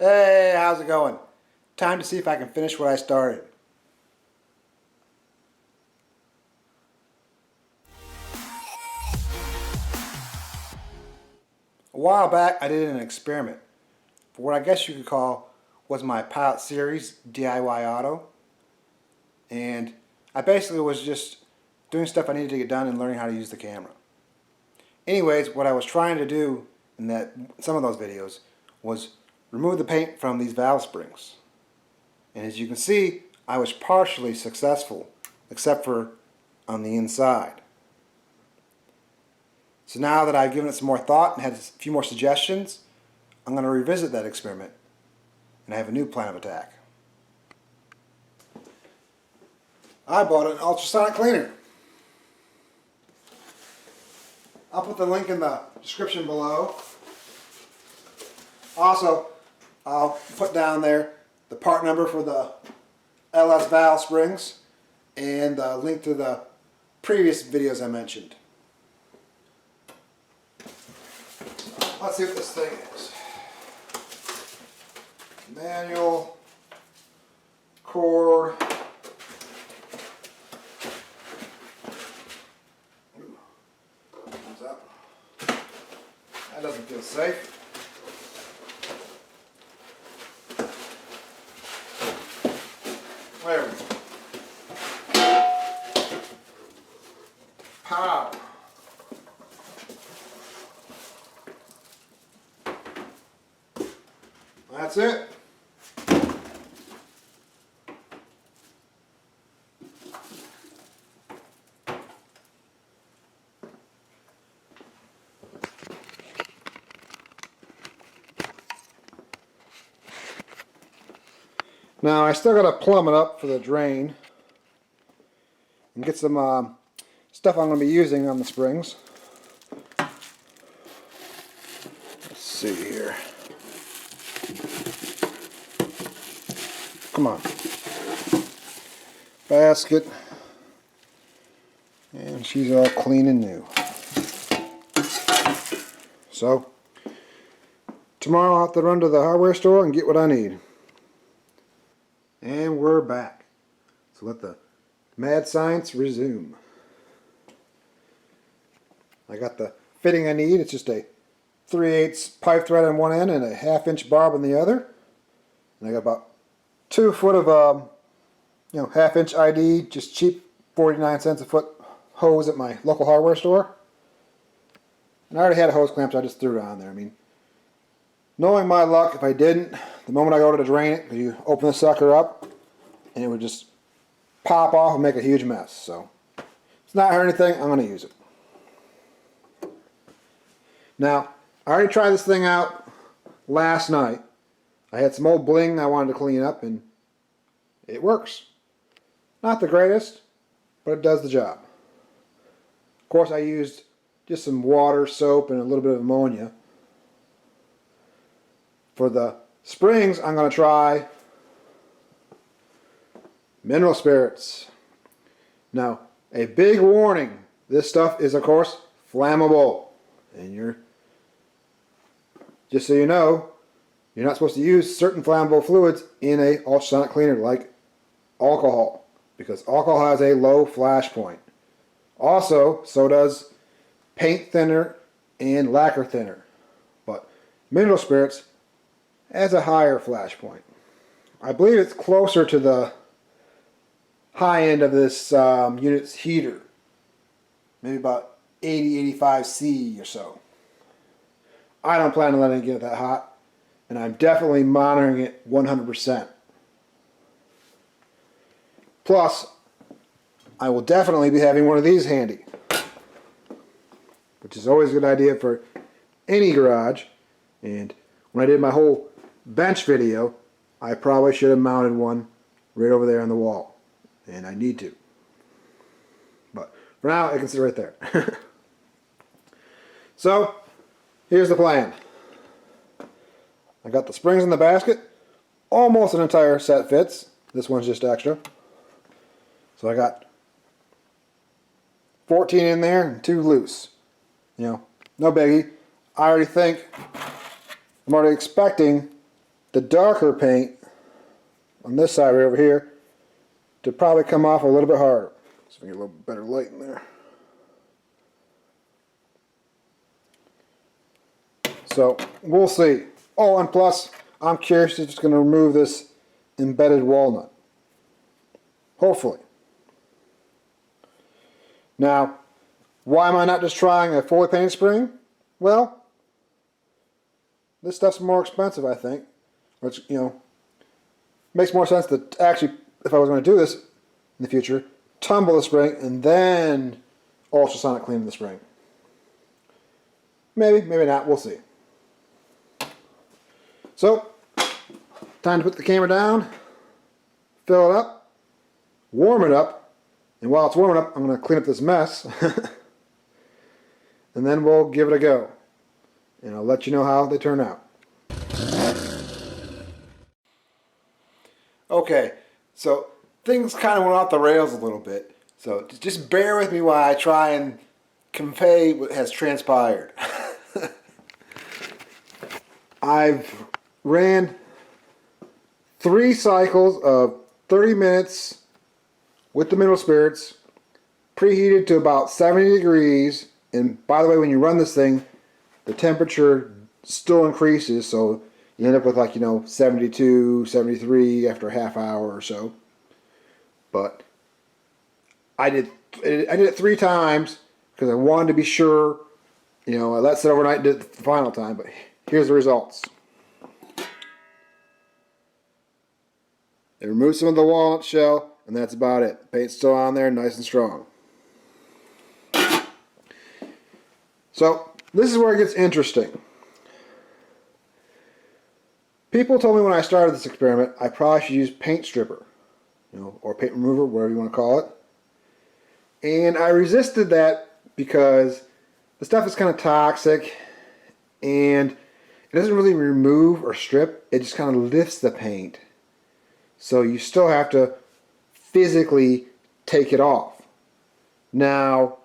Hey, how's it going? Time to see if I can finish what I started. A while back I did an experiment for what I guess you could call was my pilot series DIY auto, and I basically was just doing stuff I needed to get done and learning how to use the camera. Anyways, what I was trying to do in some of those videos was remove the paint from these valve springs. And as you can see, I was partially successful, except for on the inside. So now that I've given it some more thought and had a few more suggestions, I'm going to revisit that experiment, and I have a new plan of attack. I bought an ultrasonic cleaner. I'll put the link in the description below. Also, I'll put down there the part number for the LS valve springs and the link to the previous videos I mentioned. Let's see what this thing is. Manual, cord. Comes up. That doesn't feel safe. There we go. Pow. That's it. Now I still got to plumb it up for the drain and get some stuff I'm going to be using on the springs. Let's see here. Come on. Basket. And she's all clean and new. So, tomorrow I'll have to run to the hardware store and get what I need. And we're back. So let the mad science resume. I got the fitting I need. It's just a 3/8 pipe thread on one end and a 1/2 inch barb on the other. And I got about 2 foot of 1/2 inch ID, just cheap 49 cents a foot hose at my local hardware store. And I already had a hose clamp, so I just threw it on there. I mean, knowing my luck, if I didn't, the moment I go to drain it, you open the sucker up and it would just pop off and make a huge mess. So it's not hurt anything. I'm going to use it. Now, I already tried this thing out last night. I had some old bling I wanted to clean up, and it works. Not the greatest, but it does the job. Of course, I used just some water, soap, and a little bit of ammonia. For the springs, I'm going to try mineral spirits. Now, a big warning. This stuff is, of course, flammable. And just so you know, you're not supposed to use certain flammable fluids in a ultrasonic cleaner like alcohol, because alcohol has a low flash point. Also, so does paint thinner and lacquer thinner. But mineral spirits has a higher flash point. I believe it's closer to the high end of this unit's heater. Maybe about 80-85 C or so. I don't plan on letting it get that hot, and I'm definitely monitoring it 100%. Plus, I will definitely be having one of these handy, which is always a good idea for any garage. And when I did my whole bench video, I probably should have mounted one right over there on the wall, and I need to. But for now, it can sit right there. So, here's the plan. I got the springs in the basket. Almost an entire set fits. This one's just extra. So I got 14 in there and 2 loose. You know, no biggie. I'm already expecting the darker paint on this side right over here to probably come off a little bit harder. So we get a little better light in there. So we'll see. Oh, and plus, I'm curious if it's going to remove this embedded walnut. Hopefully. Now, why am I not just trying a fully painted spring? Well, this stuff's more expensive, I think. Which, you know, makes more sense to actually, if I was going to do this in the future, tumble the spring and then ultrasonic clean the spring. Maybe, maybe not. We'll see. So, time to put the camera down, fill it up, warm it up, and while it's warming up, I'm going to clean up this mess, and then we'll give it a go. And I'll let you know how they turn out. Okay, so things kind of went off the rails a little bit, so just bear with me while I try and convey what has transpired. I've ran 3 cycles of 30 minutes with the mineral spirits, preheated to about 70 degrees, and by the way, when you run this thing, the temperature still increases, so you end up with, like, you know, 72, 73 after a half hour or so. But I did it 3 times because I wanted to be sure. You know, I let it sit overnight and did it the final time, but here's the results. It removed some of the walnut shell, and that's about it. The paint's still on there, nice and strong. So, this is where it gets interesting. People told me when I started this experiment, I probably should use paint stripper, you know, or paint remover, whatever you want to call it. And I resisted that because the stuff is kind of toxic, and it doesn't really remove or strip, it just kind of lifts the paint. So you still have to physically take it off. Now,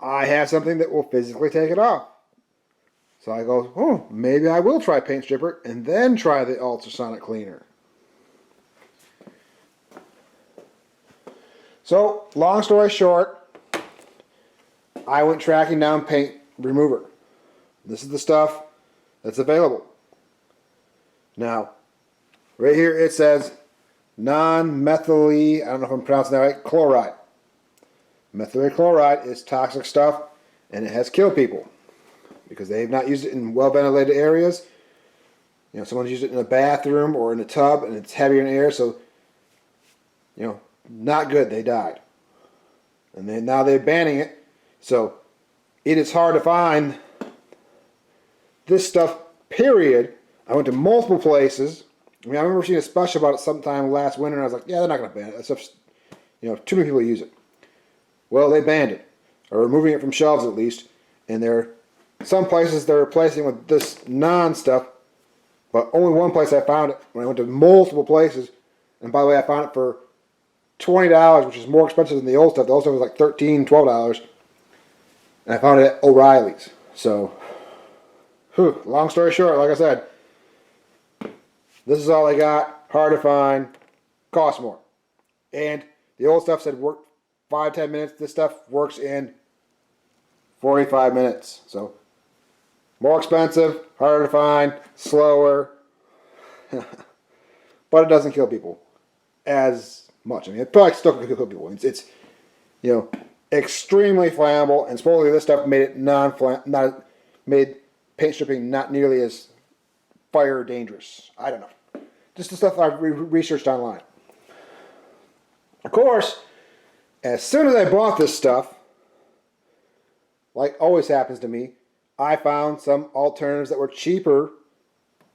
I have something that will physically take it off. So I go, oh, maybe I will try paint stripper and then try the ultrasonic cleaner. So, long story short, I went tracking down paint remover. This is the stuff that's available. Now, right here it says non-methyl, I don't know if I'm pronouncing that right, chloride. Methyl chloride is toxic stuff, and it has killed people because they have not used it in well-ventilated areas. You know, someone's used it in a bathroom or in a tub, and it's heavier in air, so, you know, not good. They died. And then now they're banning it, so it is hard to find this stuff, period. I went to multiple places. I mean, I remember seeing a special about it sometime last winter, and I was like, yeah, they're not going to ban it. That stuff's, you know, too many people use it. Well, they banned it, or removing it from shelves at least, and there are some places they're replacing with this non-stuff, but only one place I found it when I went to multiple places, and by the way, I found it for $20, which is more expensive than the old stuff. The old stuff was like $13, $12, and I found it at O'Reilly's. So, long story short, like I said, this is all I got, hard to find, costs more. And the old stuff said work 5-10 minutes. This stuff works in 45 minutes. So, more expensive, harder to find, slower, but it doesn't kill people as much. I mean, it probably still can kill people. It's you know, extremely flammable, and supposedly this stuff made it made paint stripping not nearly as fire dangerous. I don't know. Just the stuff I've researched online. Of course, as soon as I bought this stuff, like always happens to me, I found some alternatives that were cheaper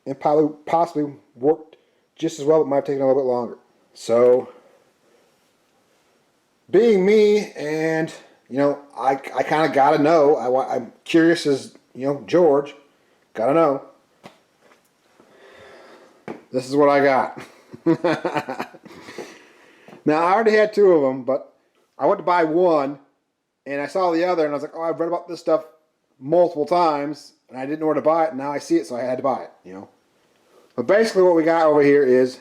and possibly worked just as well, but might have taken a little bit longer. So, being me, and you know, I kind of gotta know. I'm curious as, you know, George, gotta know. This is what I got. Now, I already had 2 of them, but I went to buy one, and I saw the other, and I was like, oh, I've read about this stuff multiple times. and I didn't know where to buy it, and now I see it, so I had to buy it, you know. But basically what we got over here is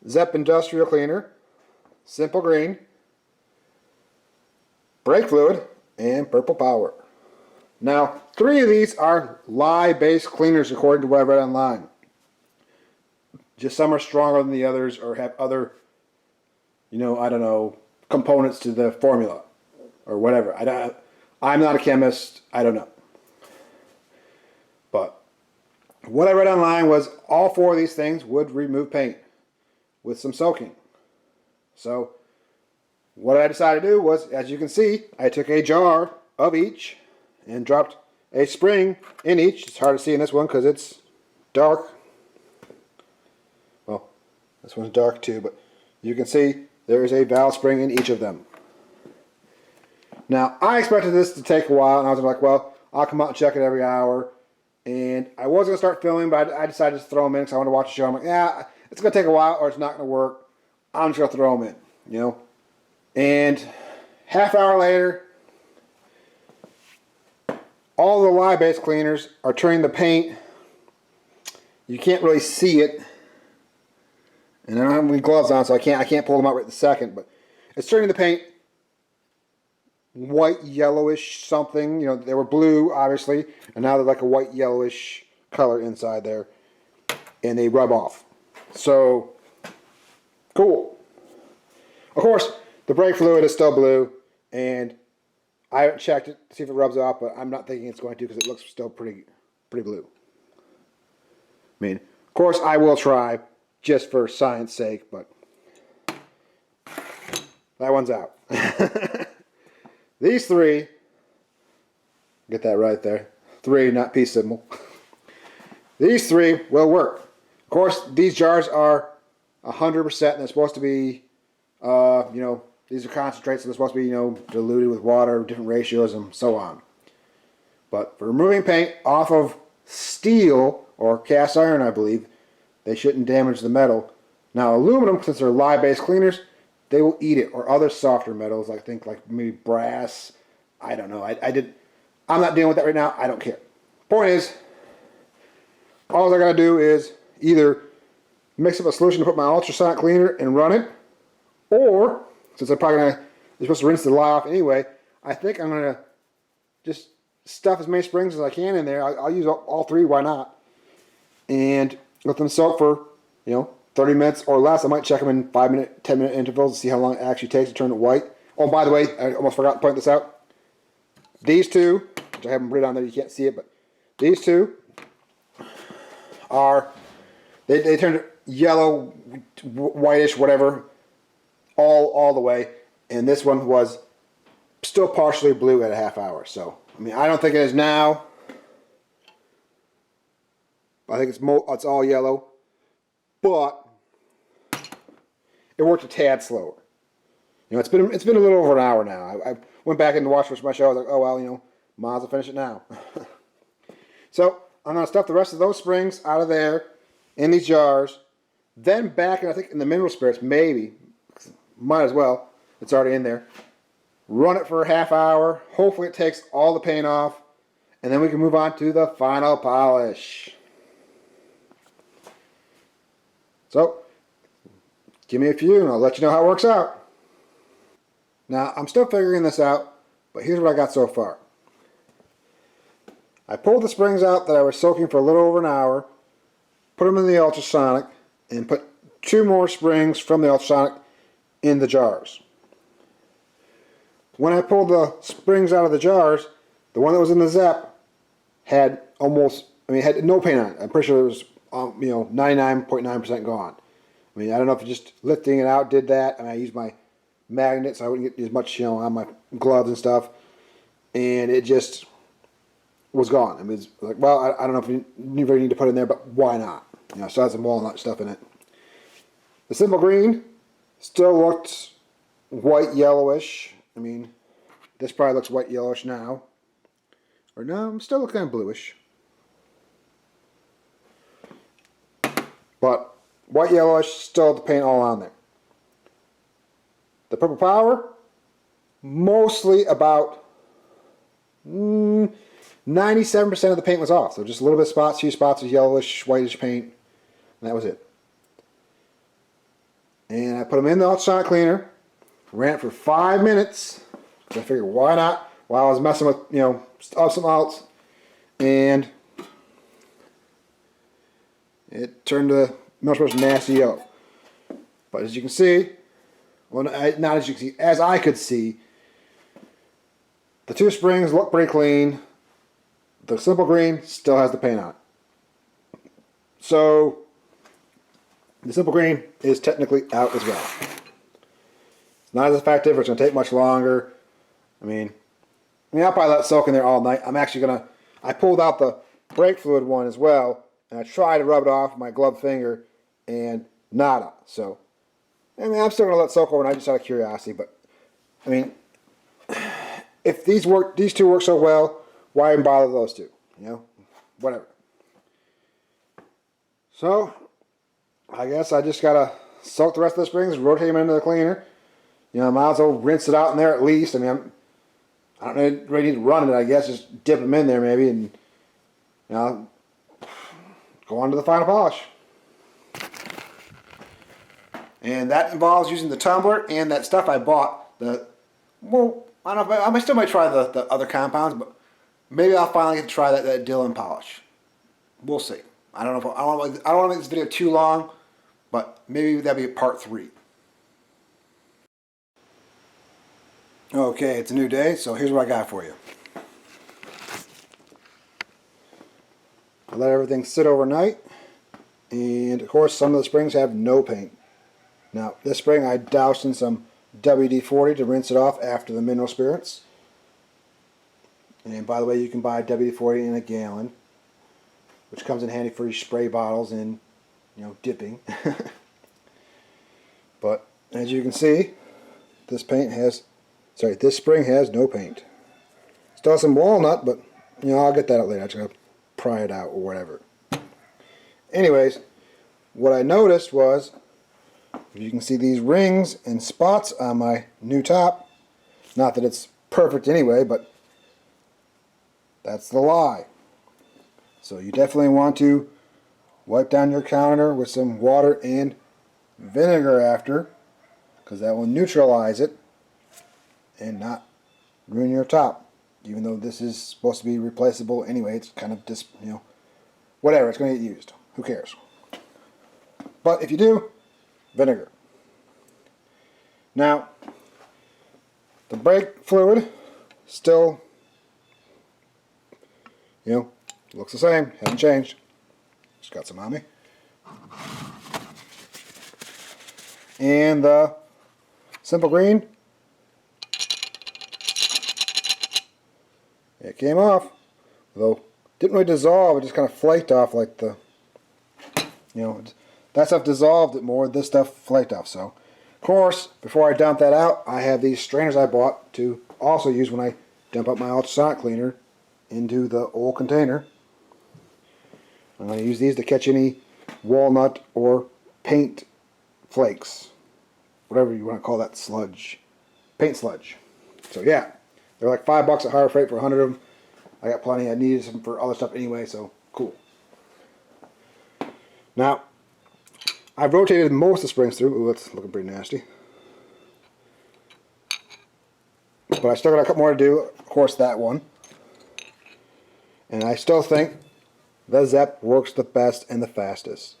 Zep Industrial Cleaner, Simple Green, Brake Fluid, and Purple Power. Now, 3 of these are lye-based cleaners according to what I read online. Just some are stronger than the others or have other, you know, I don't know, components to the formula or whatever. I'm not a chemist. I don't know. But what I read online was all 4 of these things would remove paint with some soaking. So what I decided to do was, as you can see, I took a jar of each and dropped a spring in each. It's hard to see in this one because it's dark. Well, this one's dark too, but you can see there is a valve spring in each of them. Now, I expected this to take a while, and I was like, well, I'll come out and check it every hour. And I was going to start filming, but I decided to throw them in because I wanted to watch the show. I'm like, yeah, it's going to take a while or it's not going to work. I'm just going to throw them in, you know. And half hour later, all the lye-based cleaners are turning the paint. You can't really see it. And I don't have any gloves on, so I can't pull them out right this second. But it's turning the paint white, yellowish something. You know, they were blue, obviously, and now they're like a white, yellowish color inside there. And they rub off. So, cool. Of course, the brake fluid is still blue, and I haven't checked it to see if it rubs off, but I'm not thinking it's going to because it looks still pretty blue. I mean, of course, I will try just for science sake, but that one's out. These 3, get that right there, 3, not peace symbol. These 3 will work. Of course, these jars are 100%, and they're supposed to be, you know, these are concentrates, so they're supposed to be, you know, diluted with water, different ratios, and so on. But for removing paint off of steel or cast iron, I believe, they shouldn't damage the metal. Now, aluminum, since they're lye-based cleaners, they will eat it, or other softer metals, I think, like maybe brass. I don't know. I'm not dealing with that right now. I don't care. Point is, all I gotta do is either mix up a solution to put my ultrasonic cleaner and run it, or since I'm probably you're supposed to rinse the lye off anyway, I think I'm gonna just stuff as many springs as I can in there. I'll use all 3. Why not? And let them soak for, you know, 30 minutes or less. I might check them in 5-minute, 10-minute intervals to see how long it actually takes to turn it white. Oh, by the way, I almost forgot to point this out. These 2, which I haven't written on there, you can't see it, but these 2 are, they turned yellow, whitish, whatever, all the way. And this one was still partially blue at a half hour. So, I mean, I don't think it is now. I think it's all yellow. But it worked a tad slower. You know, it's been a little over an hour now. I went back in to watch my show. I was like, oh well, you know, might as well finish it now. So I'm gonna stuff the rest of those springs out of there in these jars. Then back, and I think in the mineral spirits, maybe, might as well. It's already in there. Run it for a half hour. Hopefully it takes all the paint off, and then we can move on to the final polish. So, give me a few and I'll let you know how it works out. Now, I'm still figuring this out, but here's what I got so far. I pulled the springs out that I was soaking for a little over an hour, put them in the ultrasonic, and put 2 more springs from the ultrasonic in the jars. When I pulled the springs out of the jars, the one that was in the Zep had had no paint on it. I'm pretty sure it was 99.9% gone. I mean, I don't know if just lifting it out did that. I mean, I used my magnet so I wouldn't get as much, on my gloves and stuff. And it just was gone. I mean, it's like, well, I don't know if you really need to put it in there, but why not? So I had some walnut stuff in it. The Simple Green still looked white yellowish. I mean, this probably looks white yellowish now. Or no, I'm still looking kind of bluish. But white yellowish, still the paint all on there. The Purple Power, mostly about 97% of the paint was off. So just a little bit of spots, few spots of yellowish, whitish paint, and that was it. And I put them in the ultrasonic cleaner, ran it for 5 minutes. So I figured, why not? While I was messing with, something else, and it turned the milk brush nasty yellow. But as you can see, well, not as you can see, as I could see, the two springs look pretty clean. The simple green still has the paint on it. So the simple green is technically out as well. It's not as effective. It's going to take much longer. I'll probably let it soak in there all night. I'm actually going to, I pulled out the brake fluid one as well, and I tried to rub it off with my gloved finger, and nada. So, I'm still going to let it soak overnight just out of curiosity, but, if these two work so well, why even bother those two? Whatever. So, I guess I just got to soak the rest of the springs, rotate them into the cleaner. I might as well rinse it out in there at least. I don't really need to run it, I guess. Just dip them in there maybe and, go on to the final polish. And that involves using the tumbler and that stuff I bought. I don't know, I still might try the other compounds, but maybe I'll finally get to try that Dylan polish. We'll see. I don't know if I don't want to make this video too long, but maybe that'll be part 3. Okay, it's a new day, so here's what I got for you. I let everything sit overnight, and of course some of the springs have no paint. Now, this spring I doused in some WD-40 to rinse it off after the mineral spirits. And by the way, you can buy WD-40 in a gallon, which comes in handy for your spray bottles and, dipping. But as you can see, this spring has no paint. Still has some walnut, but I'll get that out later. I just gotta pry it out or whatever. Anyways, what I noticed was, you can see these rings and spots on my new top. Not that it's perfect anyway, but that's the lie. So you definitely want to wipe down your counter with some water and vinegar after, because that will neutralize it and not ruin your top. Even though this is supposed to be replaceable anyway, it's kind of just, whatever, it's going to get used. Who cares? But if you do, vinegar. Now, the brake fluid still, looks the same, hasn't changed. Just got some on me. And the simple green, it came off, though didn't really dissolve, it just kind of flaked off like the, that stuff dissolved it more, this stuff flaked off. So, of course, before I dump that out, I have these strainers I bought to also use when I dump out my ultrasonic cleaner into the old container. I'm going to use these to catch any walnut or paint flakes, whatever you want to call that sludge, paint sludge. So yeah, they're like $5 at higher freight for 100 of them. I got plenty. I needed some for other stuff anyway, so cool. Now, I've rotated most of the springs through. Ooh, that's looking pretty nasty. But I still got a couple more to do. Of course, that one. And I still think the Zep works the best and the fastest.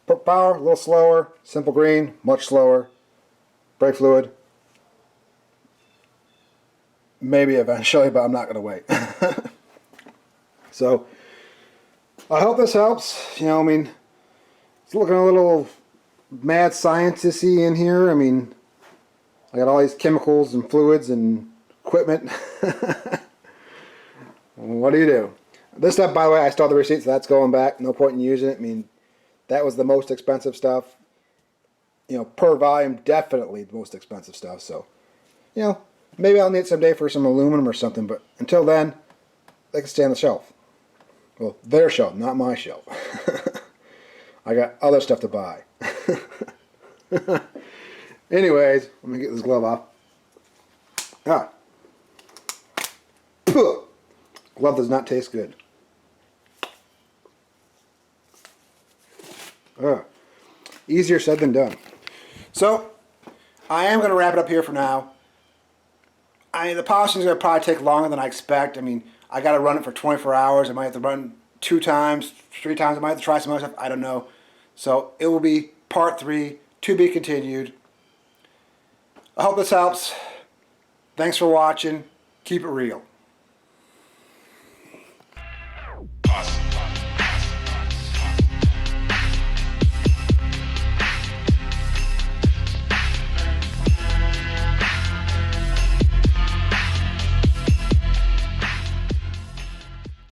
Put power, a little slower. Simple green, much slower. Brake fluid, maybe eventually, but I'm not going to wait. So, I hope this helps. It's looking a little mad scientist-y in here. I got all these chemicals and fluids and equipment. What do you do? This stuff, by the way, I still have the receipt, so that's going back. No point in using it. That was the most expensive stuff. Per volume, definitely the most expensive stuff. So, maybe I'll need it someday for some aluminum or something, but until then, they can stay on the shelf. Well, their shelf, not my shelf. I got other stuff to buy. Anyways, let me get this glove off. Glove does not taste good. Easier said than done. So, I am going to wrap it up here for now. The polishing is going to probably take longer than I expect. I mean, I got to run it for 24 hours. I might have to run 2 times, 3 times. I might have to try some other stuff. I don't know. So, it will be part 3, to be continued. I hope this helps. Thanks for watching. Keep it real.